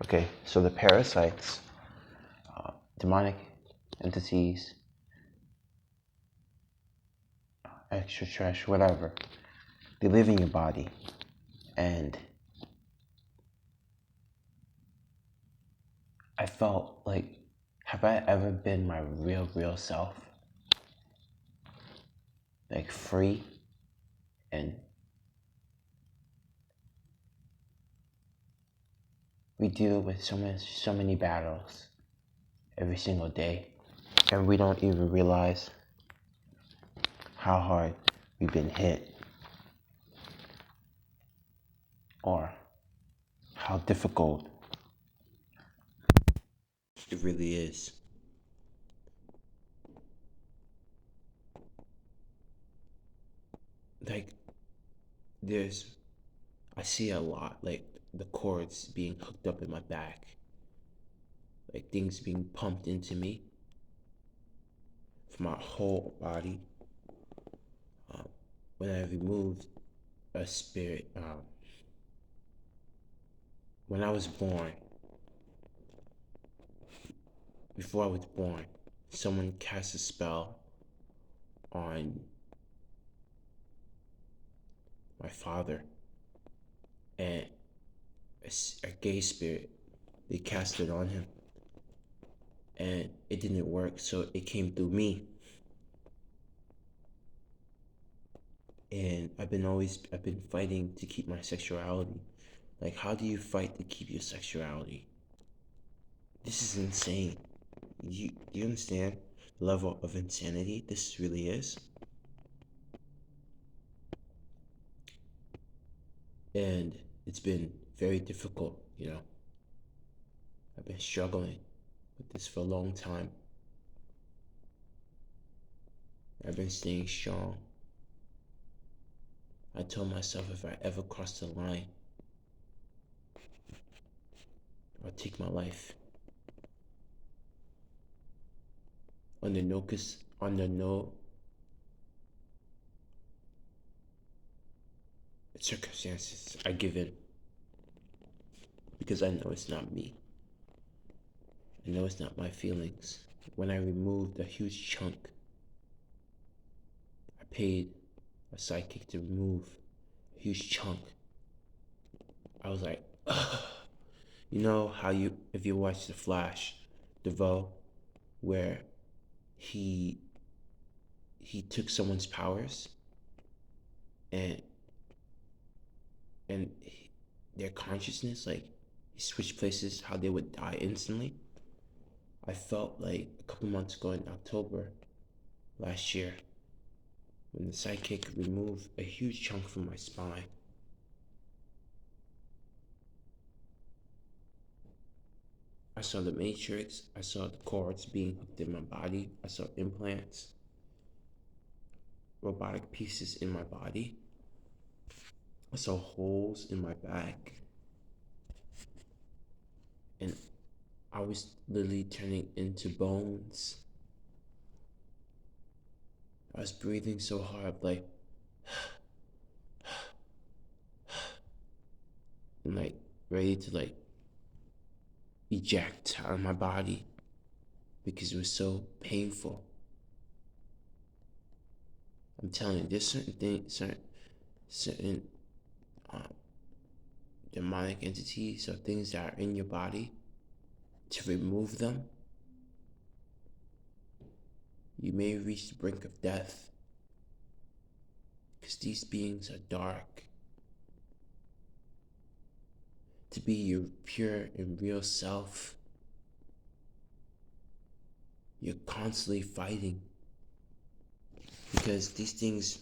Okay, so the parasites, demonic entities, extra trash, whatever, they live in your body. And I felt like, have I ever been my real self? Like free and we deal with so many battles every single day, and we don't even realize how hard we've been hit or how difficult it really is. Like, I see a lot, like the cords being hooked up in my back, like things being pumped into me from my whole body. When I removed a spirit, when I was born, before I was born, someone cast a spell on my father, and a gay spirit, they cast it on him, and it didn't work, so it came through me. And I've been fighting to keep my sexuality. Like, how do you fight to keep your sexuality? This is insane. Do you understand the level of insanity this really is? And it's been very difficult, I've been struggling with this for a long time. I've been staying strong. I told myself if I ever cross the line, I'll take my life. Under no circumstances, I give in. Because I know it's not me. I know it's not my feelings. When I removed a huge chunk, I paid a psychic to remove a huge chunk. I was like, ugh. You know how if you watch The Flash, DeVoe, where he took someone's powers and their consciousness, like he switched places, how they would die instantly. I felt like a couple months ago in October last year, when the psychic removed a huge chunk from my spine. I saw the matrix, I saw the cords being hooked in my body, I saw implants, robotic pieces in my body, I saw holes in my back, and I was literally turning into bones. I was breathing so hard, like, and like ready to like eject out of my body because it was so painful. I'm telling you, there's certain things, certain demonic entities or things that are in your body. To remove them, you may reach the brink of death, because these beings are dark. To be your pure and real self, you're constantly fighting, because these things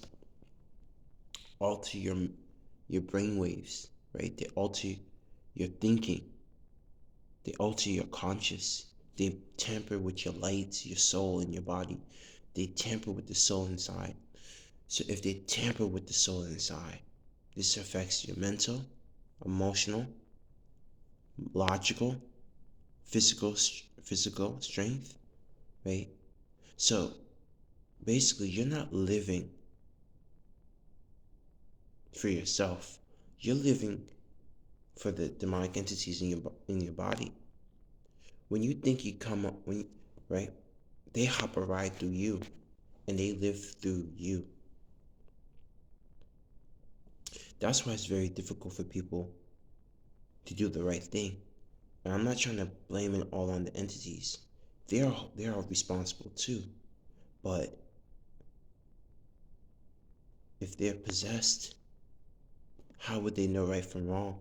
alter your brain waves, right? They alter your thinking. They alter your conscious. They tamper with your light, your soul, and your body. They tamper with the soul inside. So if they tamper with the soul inside, this affects your mental, emotional, logical, physical strength, right? So basically, you're not living for yourself. You're living for the demonic entities in your body. When you think you come up, right, they hop a ride through you, and they live through you. That's why it's very difficult for people to do the right thing. And I'm not trying to blame it all on the entities. They are responsible too. But if they're possessed, how would they know right from wrong?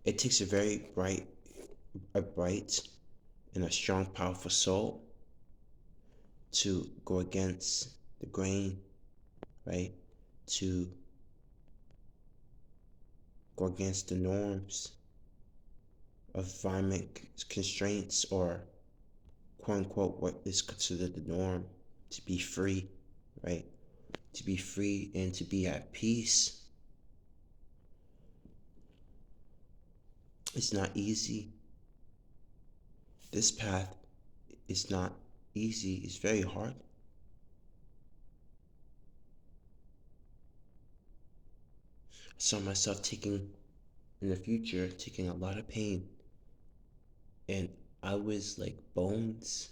It takes a bright and a strong, powerful soul to go against the grain, right? To go against the norms of environment constraints, or quote unquote what is considered the norm, to be free, right? To be free and to be at peace. It's not easy. This path is not easy. It's very hard. I saw myself in the future, taking a lot of pain. And I was like bones.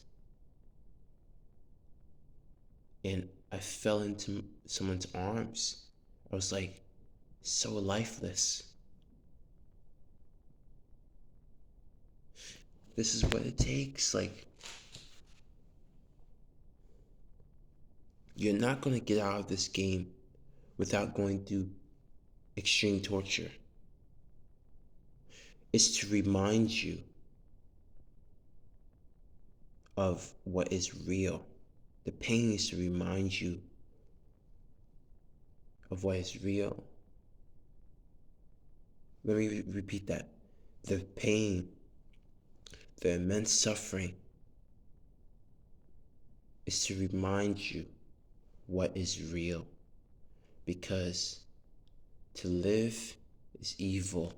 And I fell into someone's arms. I was like so lifeless. This is what it takes. Like, you're not going to get out of this game without going through extreme torture. It's to remind you of what is real. The pain is to remind you of what is real. Let me repeat that. The pain, the immense suffering, is to remind you what is real. Because to live is evil.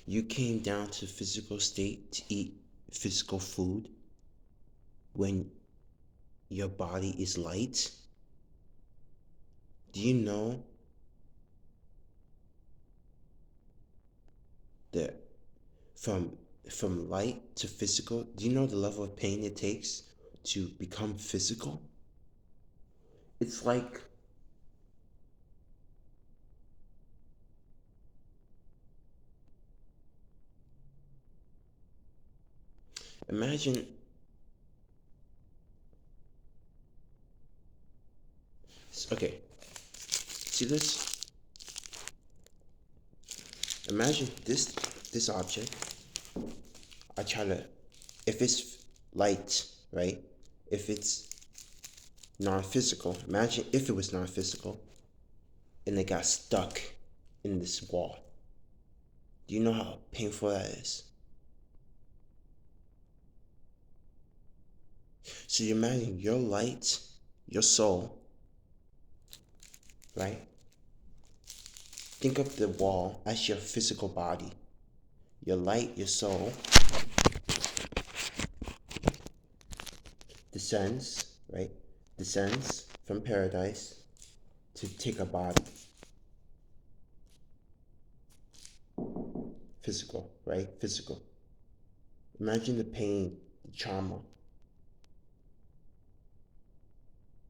You came down to physical state to eat physical food when your body is light. Do you know that from light to physical, do you know the level of pain it takes to become physical? It's like imagine okay, see this? Imagine this object. I try to, if it's light, right? If it's non-physical, imagine if it was non-physical and it got stuck in this wall. Do you know how painful that is? So you imagine your light, your soul, right? Think of the wall as your physical body. Your light, your soul, descends, right? Descends from paradise to take a body. Physical, right? Physical. Imagine the pain, the trauma,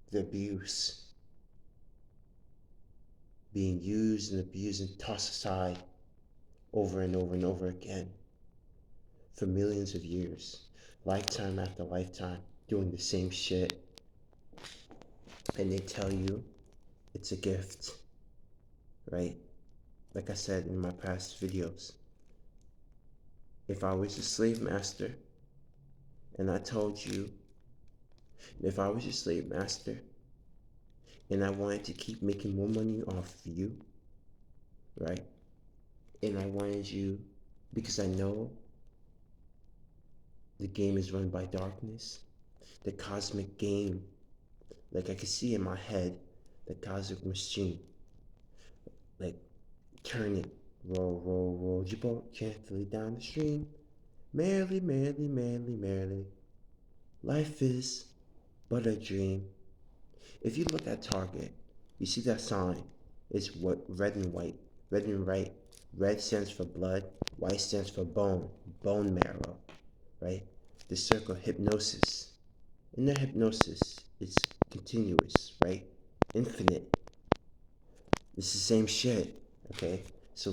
the abuse, being used and abused and tossed aside over and over and over again for millions of years, lifetime after lifetime, doing the same shit. And they tell you it's a gift, right? Like I said in my past videos, if I was a slave master and I told you, if I was your slave master and I wanted to keep making more money off of you, right? And I wanted you, because I know the game is run by darkness, the cosmic game, like I can see in my head, the cosmic machine, like turn it, roll, roll, roll your boat gently down the stream, merrily, merrily, merrily, merrily. Life is but a dream. If you look at Target, you see that sign. is what red and white. Red and white. Red stands for blood, white stands for bone, bone marrow, right? The circle, hypnosis. In the hypnosis, it's continuous, right? Infinite. It's the same shit, okay? So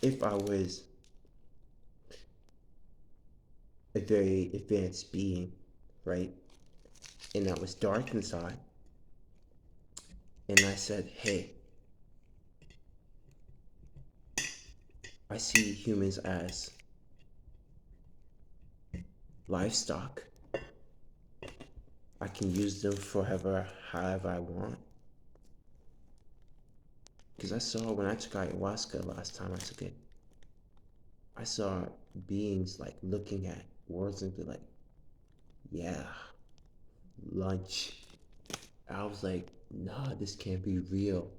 if I was a very advanced being, right? And I was dark inside, and I said, hey, I see humans as livestock. I can use them forever, however I want. Because I saw when I took ayahuasca last time I took it, I saw beings like looking at worlds and be like, yeah, lunch. I was like, nah, this can't be real.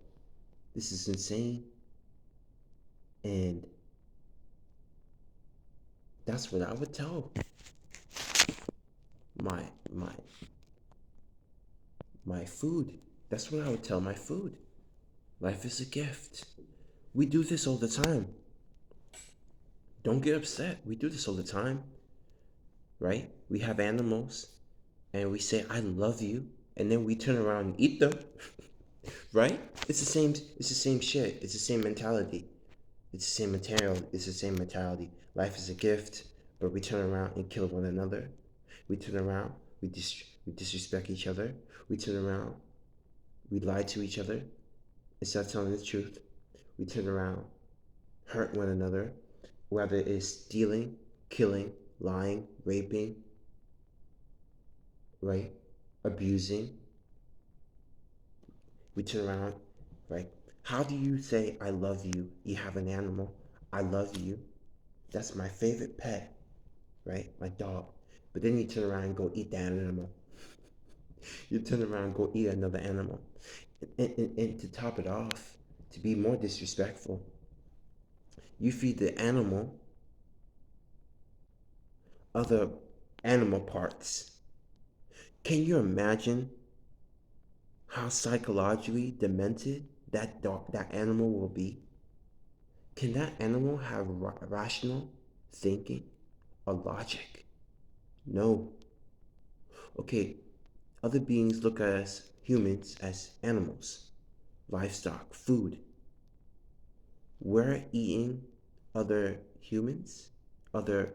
This is insane. And that's what I would tell my my my food. That's what I would tell my food. Life is a gift. We do this all the time. Don't get upset. We do this all the time, right? We have animals and we say, I love you, and then we turn around and eat them, right? It's the same shit. It's the same mentality. It's the same material. It's the same mentality. Life is a gift, but we turn around and kill one another. We turn around, we disrespect each other. We turn around, we lie to each other instead of telling the truth. We turn around, hurt one another, whether it's stealing, killing, lying, raping, right? Abusing. We turn around, right? How do you say, I love you? You have an animal. I love you. That's my favorite pet, right? My dog. But then you turn around and go eat that animal. You turn around and go eat another animal. And to top it off, to be more disrespectful, you feed the animal other animal parts. Can you imagine how psychologically demented that animal will be? Can that animal have rational thinking or logic? No. Okay, other beings look at us humans as animals, livestock, food. We're eating other humans, other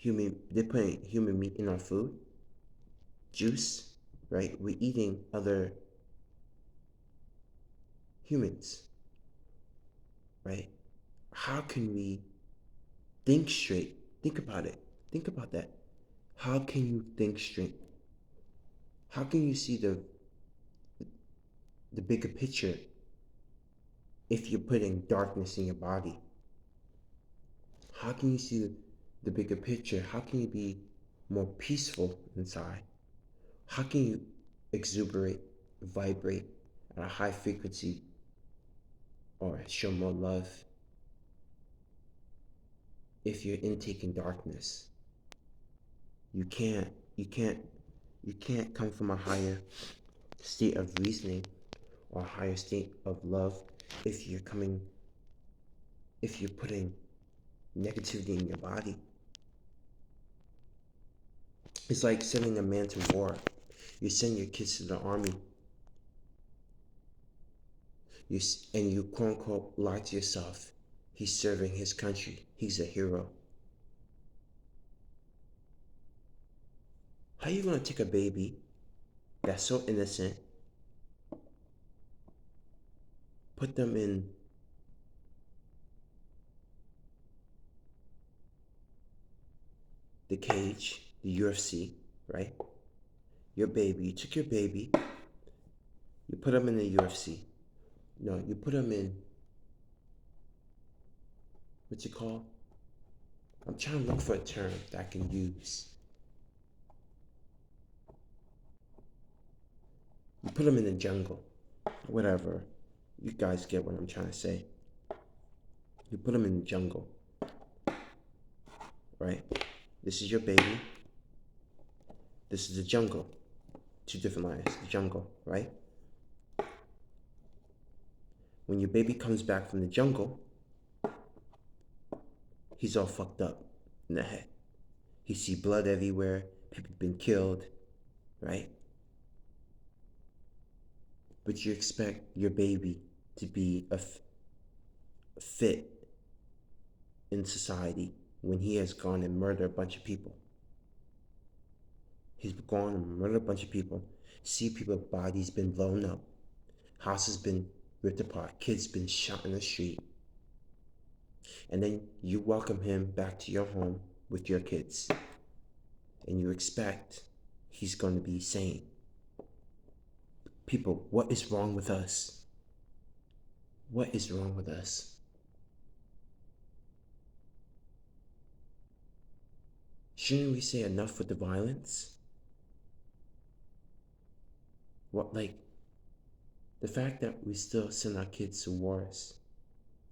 they're putting human meat in our food, juice, right? We're eating other humans, right? How can we think straight? Think about it. Think about that. How can you think straight? How can you see the bigger picture if you're putting darkness in your body? How can you see the bigger picture? How can you be more peaceful inside? How can you exuberate, vibrate at a high frequency or show more love if you're intaking darkness? You can't, you can't, you can't come from a higher state of reasoning or a higher state of love if you're putting negativity in your body. It's like sending a man to war. You send your kids to the army. And you quote unquote lie to yourself. He's serving his country. He's a hero. How are you gonna take a baby that's so innocent, put them in the cage, the UFC, right? Your baby, you took your baby, you put them in the UFC. No, you put them in, what's it called? I'm trying to look for a term that I can use. You put them in the jungle, whatever. You guys get what I'm trying to say. You put them in the jungle, right? This is your baby. This is the jungle. Two different lines. The jungle, right? When your baby comes back from the jungle, he's all fucked up in the head. He see blood everywhere, people been killed, right? But you expect your baby to be fit in society when he has gone and murdered a bunch of people. He's gone and murdered a bunch of people. See people's bodies been blown up, houses been ripped apart, kids been shot in the street. And then you welcome him back to your home with your kids. And you expect he's going to be sane. People, what is wrong with us? What is wrong with us? Shouldn't we say enough with the violence? What, like, the fact that we still send our kids to wars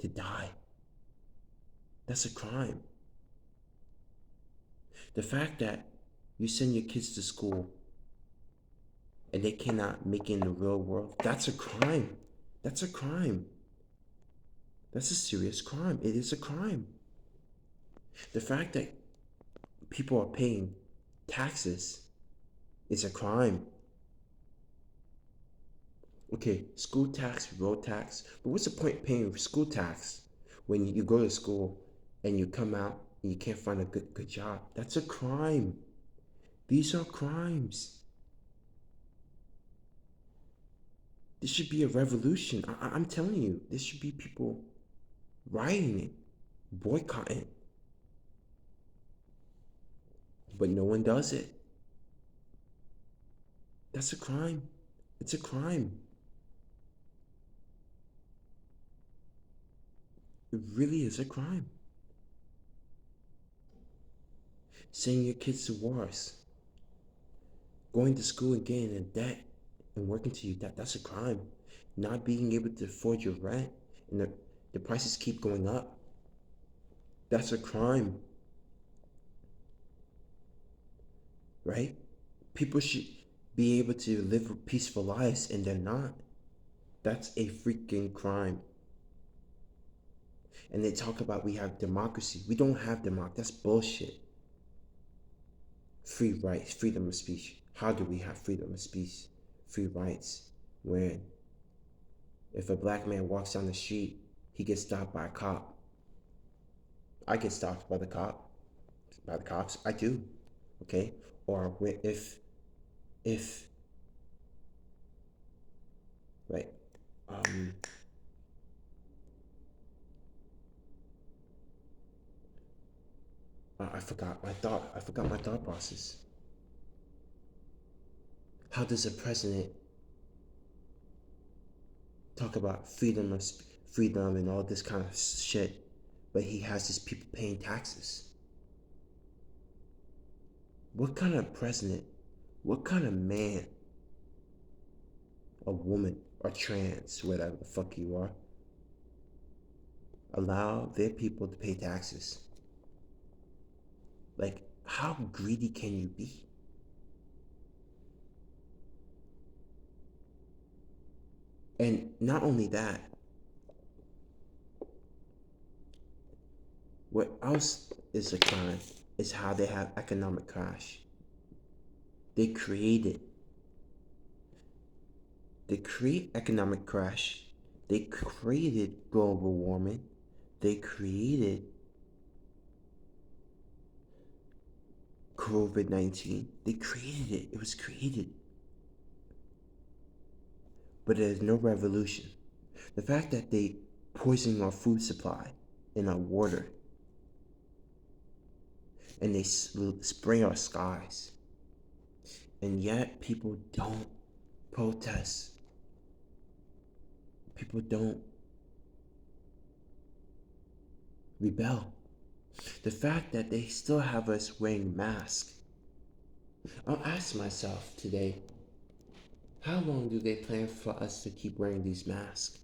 to die, that's a crime. The fact that you send your kids to school and they cannot make it in the real world, that's a crime. That's a crime. That's a serious crime. It is a crime. The fact that people are paying taxes is a crime. Okay, school tax, road tax, but what's the point paying school tax when you go to school and you come out and you can't find a good job? That's a crime. These are crimes. This should be a revolution. I'm telling you, this should be people rioting it, boycotting. But no one does it. That's a crime. It's a crime. It really is a crime. Sending your kids to wars, going to school and getting in debt and working to your debt, that's a crime. Not being able to afford your rent and the prices keep going up, that's a crime. Right? People should be able to live peaceful lives and they're not. That's a freaking crime. And they talk about we have democracy. We don't have democracy. That's bullshit. Free rights, freedom of speech. How do we have freedom of speech, free rights, when if a black man walks down the street, he gets stopped by a cop? I get stopped by the cops. I do, okay? Or if, right, I forgot my thought process. How does a president talk about freedom and all this kind of shit, but he has his people paying taxes? What kind of president, what kind of man, a woman, or trans, whatever the fuck you are, allow their people to pay taxes? Like, how greedy can you be? And not only that, what else is a crime is how they have economic crash. They create economic crash. They created global warming. They created COVID-19. They created it. It was created. But there's no revolution. The fact that they poison our food supply and our water, and they spray our skies, and yet people don't protest. People don't rebel. The fact that they still have us wearing masks. I'll ask myself today, how long do they plan for us to keep wearing these masks?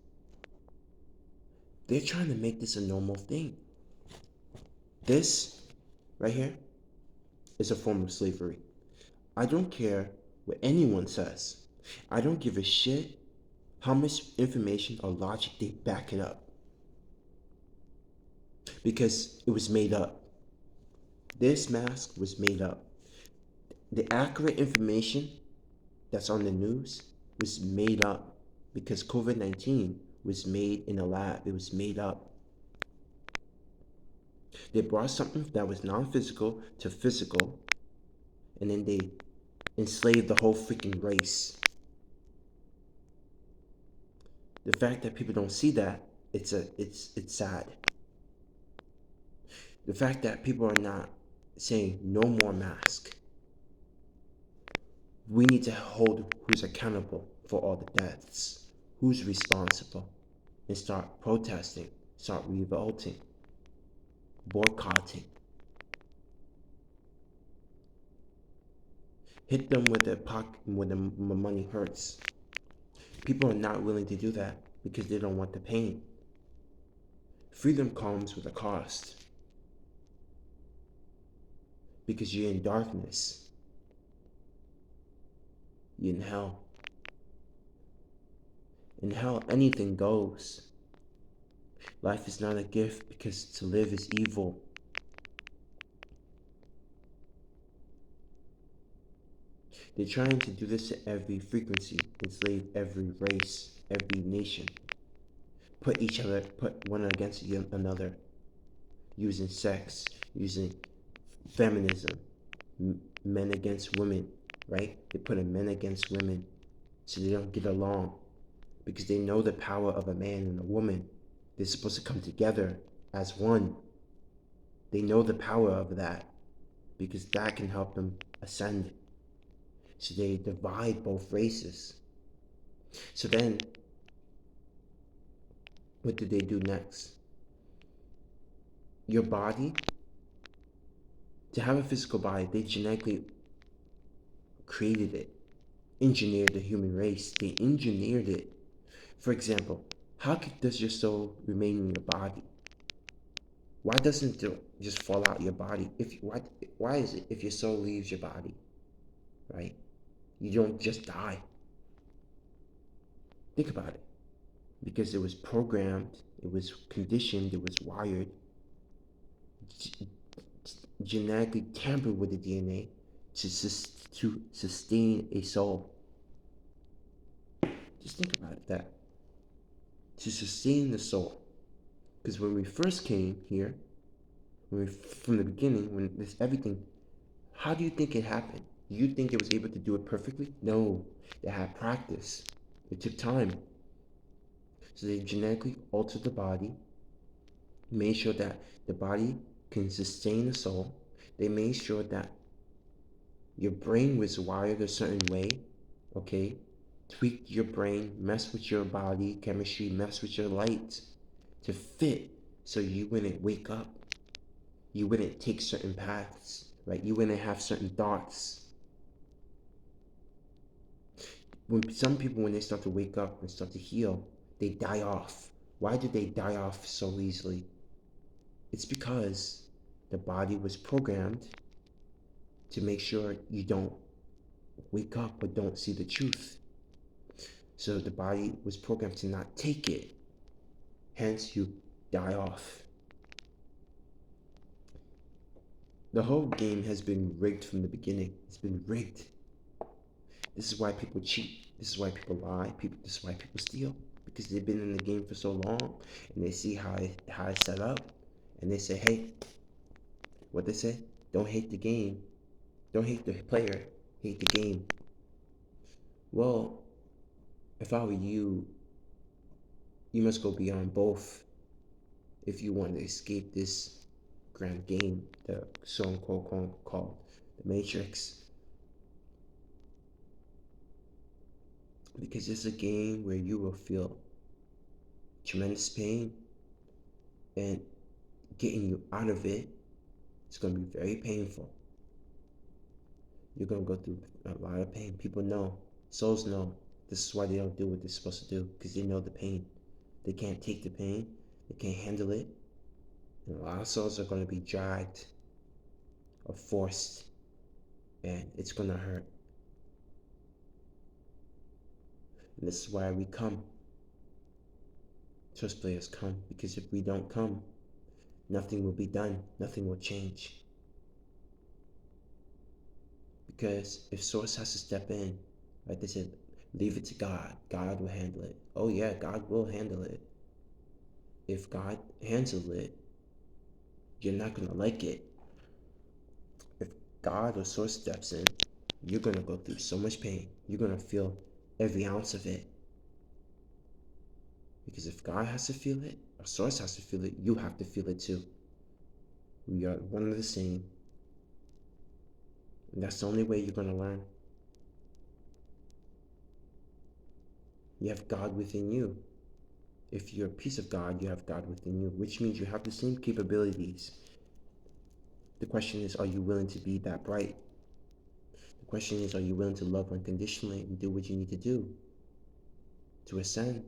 They're trying to make this a normal thing. This right here is a form of slavery. I don't care what anyone says. I don't give a shit How much information or logic they back it up? Because it was made up. This mask was made up. The accurate information that's on the news was made up because COVID-19 was made in a lab. It was made up. They brought something that was non-physical to physical, and then they enslaved the whole freaking race. The fact that people don't see that, it's sad. The fact that people are not saying no more mask. We need to hold who's accountable for all the deaths, who's responsible, and start protesting, start revolting, boycotting. Hit them with the pocket when the money hurts. People are not willing to do that because they don't want the pain. Freedom comes with a cost because you're in darkness. You're in hell. In hell, anything goes. Life is not a gift because to live is evil. They're trying to do this to every frequency, enslave every race, every nation. Put one against another, using sex, using feminism, men against women, right? They put men against women so they don't get along because they know the power of a man and a woman. They're supposed to come together as one. They know the power of that because that can help them ascend. So they divide both races. So then, what did they do next? Your body, to have a physical body, they genetically created it, engineered the human race. They engineered it. For example, how does your soul remain in your body? Why doesn't it just fall out your body? Why is it if your soul leaves your body, right? You don't just die. Think about it. Because it was programmed, it was conditioned, it was wired, genetically tampered with the DNA to sustain a soul. Just think about that. To sustain the soul. Because when we first came here, from the beginning, when this everything, how do you think it happened? Do you think it was able to do it perfectly? No, they had practice. It took time. So they genetically altered the body, made sure that the body can sustain the soul. They made sure that your brain was wired a certain way, okay? Tweak your brain, mess with your body chemistry, mess with your light to fit so you wouldn't wake up. You wouldn't take certain paths, right? You wouldn't have certain thoughts. When some people, when they start to wake up and start to heal, they die off. Why do they die off so easily? It's because the body was programmed to make sure you don't wake up or don't see the truth. So the body was programmed to not take it. Hence, you die off. The whole game has been rigged from the beginning. It's been rigged. This is why people cheat. This is why people lie. This is why people steal. Because they've been in the game for so long and they see how it's set up. And they say, hey, what they say? Don't hate the game. Don't hate the player. Hate the game. Well, if I were you, you must go beyond both if you want to escape this grand game, the so-called called the Matrix. Because it's a game where you will feel tremendous pain, and getting you out of it is going to be very painful. You're going to go through a lot of pain. People know, souls know. This is why they don't do what they're supposed to do, because they know the pain. They can't take the pain. They can't handle it. And a lot of souls are going to be dragged or forced, and it's going to hurt. And this is why we come Source players, come, because if we don't come, nothing will be done, nothing will change. Because if Source has to step in, like they said, leave it to God. God will handle it. Oh yeah, God will handle it. If God handles it, you're not gonna like it. If God or Source steps in, you're gonna go through so much pain. You're gonna feel every ounce of it. Because if God has to feel it, or Source has to feel it, you have to feel it too. We are one and the same. And that's the only way you're gonna learn. You have God within you. If you're a piece of God, you have God within you, which means you have the same capabilities. The question is, are you willing to be that bright? The question is, are you willing to love unconditionally and do what you need to do to ascend?